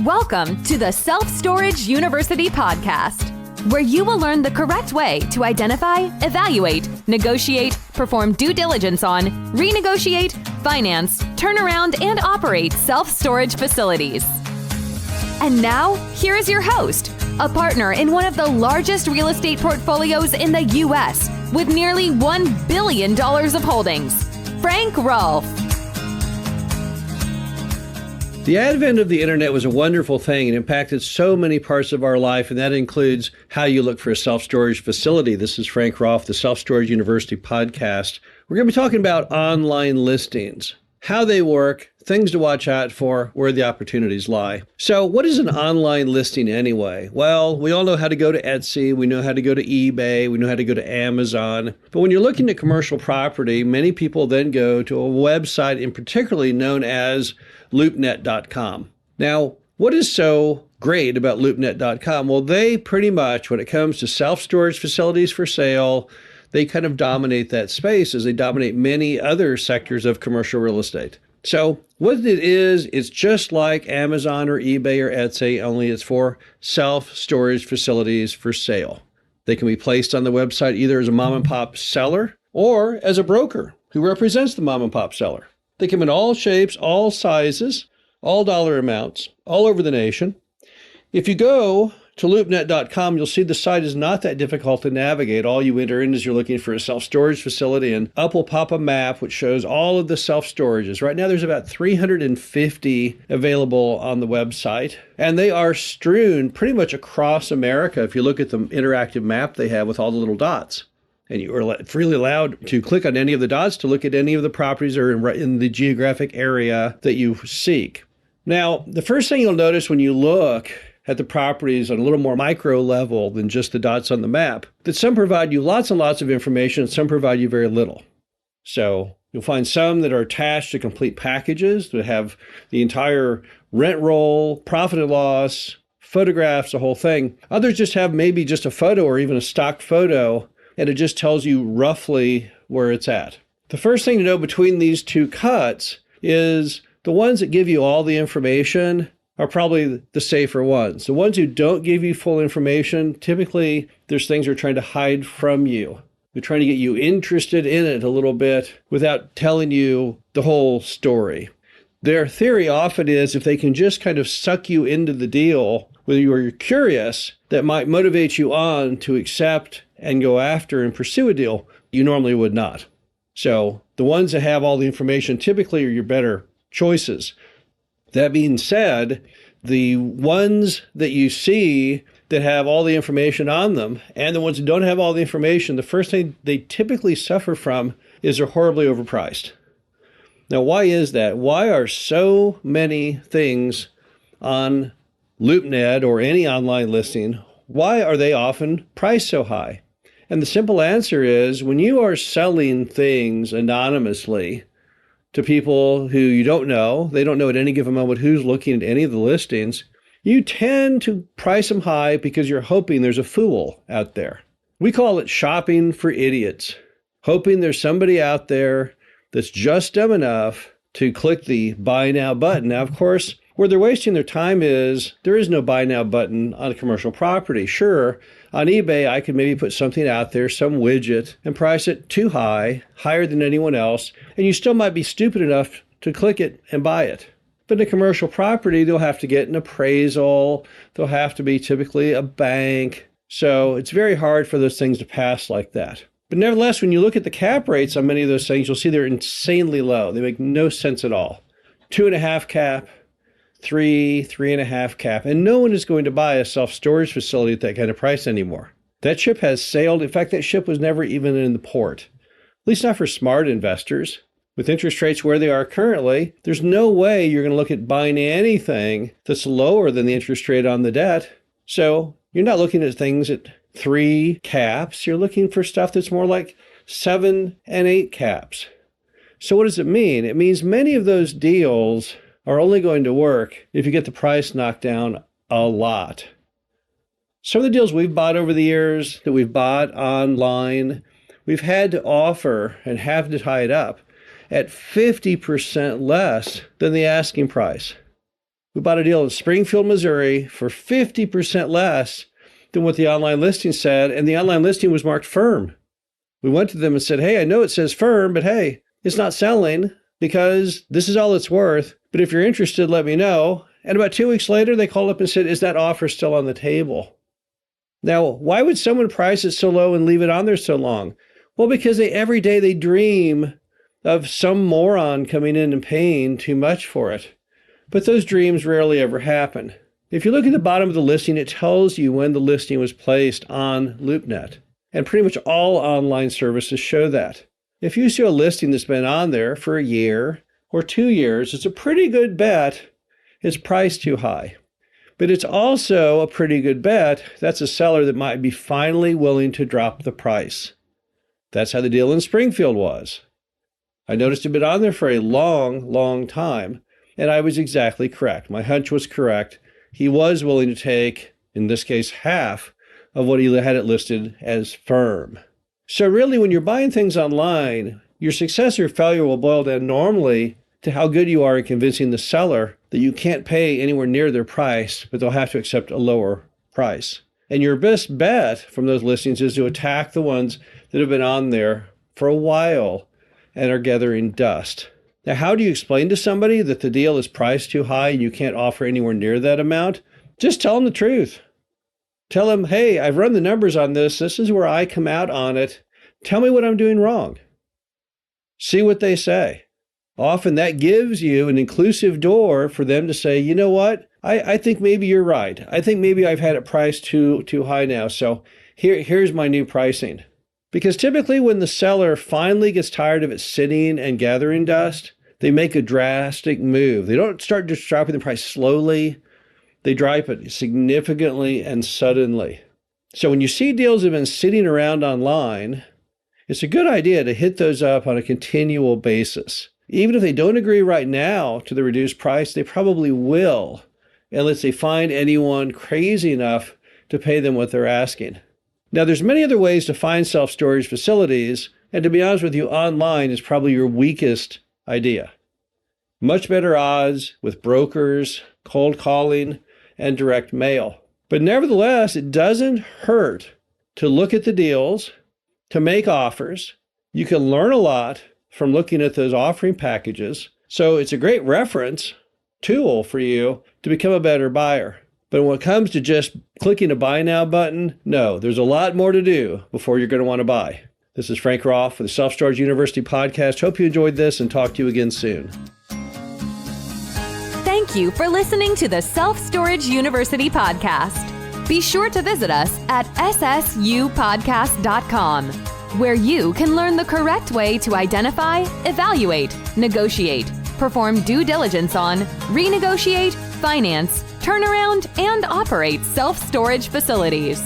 Welcome to the Self Storage University podcast, where you will learn the correct way to identify, evaluate, negotiate, perform due diligence on, renegotiate, finance, turn around, and operate self-storage facilities. And now, here is your host, a partner in one of the largest real estate portfolios in the U.S. with nearly $1 billion of holdings, Frank Rolfe. The advent of the internet was a wonderful thing and impacted so many parts of our life, and that includes how you look for a self-storage facility. This is Frank Rolfe, the Self Storage University podcast. We're going to be talking about online listings, how they work, things to watch out for, where the opportunities lie. So what is an online listing anyway? Well, we all know how to go to Etsy, we know how to go to eBay, we know how to go to Amazon. But when you're looking at commercial property, many people then go to a website in particularly known as LoopNet.com. Now, what is so great about LoopNet.com? Well, they pretty much, when it comes to self-storage facilities for sale, they kind of dominate that space as they dominate many other sectors of commercial real estate. So what it is, it's just like Amazon or eBay or Etsy, only it's for self-storage facilities for sale. They can be placed on the website either as a mom and pop seller or as a broker who represents the mom and pop seller. They come in all shapes, all sizes, all dollar amounts, all over the nation. If you go to LoopNet.com, you'll see the site is not that difficult to navigate. All you enter in is you're looking for a self-storage facility, and up will pop a map which shows all of the self-storages. Right now, there's about 350 available on the website, and they are strewn pretty much across America if you look at the interactive map they have with all the little dots. And you are freely allowed to click on any of the dots to look at any of the properties or in the geographic area that you seek. Now, the first thing you'll notice when you look at the properties on a little more micro level than just the dots on the map, that some provide you lots and lots of information, and some provide you very little. So you'll find some that are attached to complete packages that have the entire rent roll, profit and loss, photographs, the whole thing. Others just have maybe just a photo or even a stock photo, and it just tells you roughly where it's at. The first thing to know between these two cuts is the ones that give you all the information are probably the safer ones. The ones who don't give you full information, typically there's things they're trying to hide from you. They're trying to get you interested in it a little bit without telling you the whole story. Their theory often is if they can just kind of suck you into the deal, whether you're curious, that might motivate you on to accept and go after and pursue a deal you normally would not. So the ones that have all the information typically are your better choices. That being said, the ones that you see that have all the information on them and the ones that don't have all the information, the first thing they typically suffer from is they're horribly overpriced. Now, why is that? Why are so many things on LoopNet or any online listing, why are they often priced so high? And the simple answer is when you are selling things anonymously to people who you don't know, they don't know at any given moment who's looking at any of the listings, you tend to price them high because you're hoping there's a fool out there. We call it shopping for idiots, hoping there's somebody out there that's just dumb enough to click the buy now button. Now, of course, where they're wasting their time is there is no buy now button on a commercial property. Sure, on eBay, I could maybe put something out there, some widget, and price it too high, higher than anyone else, and you still might be stupid enough to click it and buy it. But in a commercial property, they'll have to get an appraisal. They'll have to be typically a bank. So it's very hard for those things to pass like that. But nevertheless, when you look at the cap rates on many of those things, you'll see they're insanely low. They make no sense at all. 2.5 cap. 3.5 cap, and no one is going to buy a self-storage facility at that kind of price anymore. That ship has sailed. In fact, that ship was never even in the port, at least not for smart investors. With interest rates where they are currently, there's no way you're going to look at buying anything that's lower than the interest rate on the debt. So you're not looking at things at 3 caps. You're looking for stuff that's more like 7 and 8 caps. So what does it mean? It means many of those deals are only going to work if you get the price knocked down a lot. Some of the deals we've bought over the years that we've bought online, we've had to offer and have to tie it up at 50% less than the asking price. We bought a deal in Springfield, Missouri for 50% less than what the online listing said, and the online listing was marked firm. We went to them and said, hey, I know it says firm, but hey, it's not selling because this is all it's worth. But if you're interested, let me know. And about 2 weeks later, they called up and said, is that offer still on the table? Now, why would someone price it so low and leave it on there so long? Well, because every day they dream of some moron coming in and paying too much for it. But those dreams rarely ever happen. If you look at the bottom of the listing, it tells you when the listing was placed on LoopNet. And pretty much all online services show that. If you see a listing that's been on there for a year or 2 years, it's a pretty good bet it's priced too high. But it's also a pretty good bet that's a seller that might be finally willing to drop the price. That's how the deal in Springfield was. I noticed it'd been on there for a long, long time, and I was exactly correct. My hunch was correct. He was willing to take, in this case, half of what he had it listed as firm. So really, when you're buying things online, your success or failure will boil down normally to how good you are in convincing the seller that you can't pay anywhere near their price, but they'll have to accept a lower price. And your best bet from those listings is to attack the ones that have been on there for a while and are gathering dust. Now, how do you explain to somebody that the deal is priced too high and you can't offer anywhere near that amount? Just tell them the truth. Tell them, hey, I've run the numbers on this. This is where I come out on it. Tell me what I'm doing wrong. See what they say. Often that gives you an inclusive door for them to say, you know what? I think maybe you're right. I think maybe I've had it priced too high now. So here's my new pricing. Because typically when the seller finally gets tired of it sitting and gathering dust, they make a drastic move. They don't start just dropping the price slowly. They drop it significantly and suddenly. So when you see deals that have been sitting around online, it's a good idea to hit those up on a continual basis. Even if they don't agree right now to the reduced price, they probably will, unless they find anyone crazy enough to pay them what they're asking. Now, there's many other ways to find self-storage facilities, and to be honest with you, online is probably your weakest idea. Much better odds with brokers, cold calling, and direct mail. But nevertheless, it doesn't hurt to look at the deals, to make offers. You can learn a lot from looking at those offering packages. So it's a great reference tool for you to become a better buyer. But when it comes to just clicking a buy now button, no, there's a lot more to do before you're going to want to buy. This is Frank Rolfe for the Self Storage University podcast. Hope you enjoyed this and talk to you again soon. Thank you for listening to the Self Storage University podcast. Be sure to visit us at ssupodcast.com, where you can learn the correct way to identify, evaluate, negotiate, perform due diligence on, renegotiate, finance, turnaround, and operate self-storage facilities.